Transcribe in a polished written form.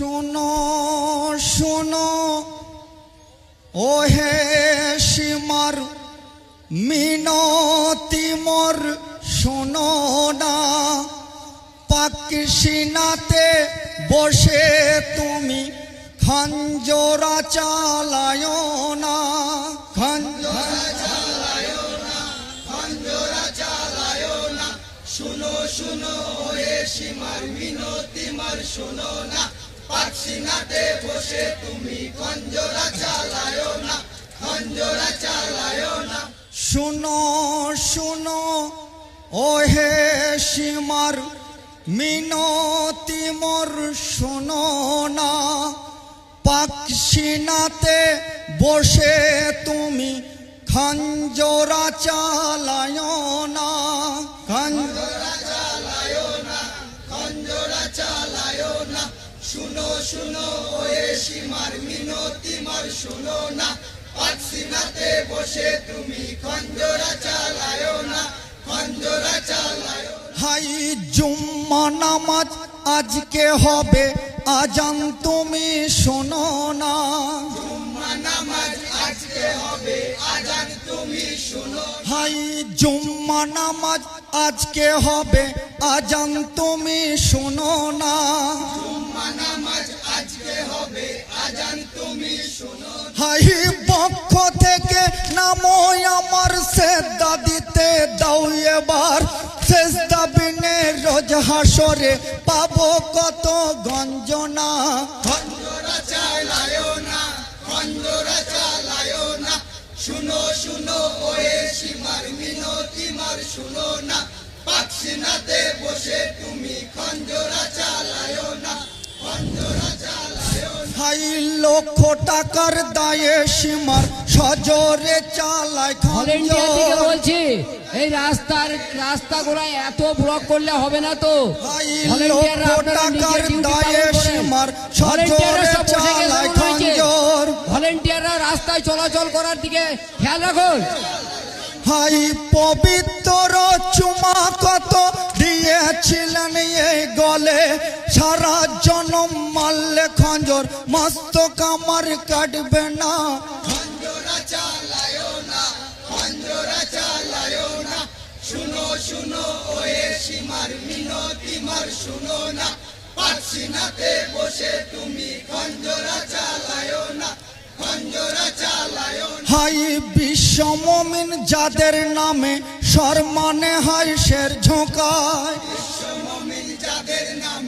শুনো শুনো ও হে সীমার মিনতি মোর শুনো না, পাকসিনাতে বসে তুমি খঞ্জরা চালায় না, খঞ্জরা চালায় না, খঞ্জরা চালায় না। শুনো শুনো হে সীমার মিনতি মোর শুনো না, পাকসিনাতে বসে তুমি খঞ্জরা চালায় না, খঞ্জরা চালায় না। শুনো শুনো ও হে সীমার মিনতি মোর শুনো না, পাকসিনাতে বসে তুমি খঞ্জরা চালায় না, খঞ্জরা চালায় না, খঞ্জরা চালায় না। শুনো শুনো হে সীমার মিনতি মোর শুনো না, পাকসিনাতে বসে তুমি খঞ্জরা চালায় না, খঞ্জরা চালায়। হাই জুম্মা নামাজ আজকে হবে আজান তুমি শোনো না, জুম্মা নামাজ আজকে হবে আজান তুমি শোনো। হাই জুম্মা নামাজ আজকে হবে আজান তুমি শোনো না, জুম্মা নামাজ আজকে হবে আজান তুমি শোনো। হাই পক্ষ থেকে নামো আমার সেজদা দিতে দাও এবার, সেজদা বিনে রোজ হাসরে পাবো কত গঞ্জনা, খঞ্জরা চালায় না, খঞ্জরা চালায় না। শুনো শুনো হে সীমার মিনতি মোর শুনো না, পাকসিনাতে বসে তুমি খঞ্জরা চালায় না, খঞ্জরা চালায় না। হাই লক্ষ টাকার দায়ে সীমার সজরে চালায় খঞ্জর। বলছি এই রাস্তাগুলো এত ব্লক করলে হবে না তো, ভলেন্টিয়াররা রাস্তায় চলাচল করার দিকে খেয়াল রাখুন। হাই পবিত্র চুমা কত দিয়েছিলেন এই গলে, সারা জনম মারলে খঞ্জর মস্তক আমার কাটবে না, খঞ্জরা চালায় না, খঞ্জরা চালায় না। শুনো শুনো হে সীমার মিনতি মোর শুনো না, পাকসিনাতে বসে তুমি খঞ্জরা চালায় না, খঞ্জরা চালায় না। হাই বিশ্ব মুমিন যাদের নামে সম্মানে হয় শের ঝোঁকায়, বিশ্ব মুমিন যাদের নামে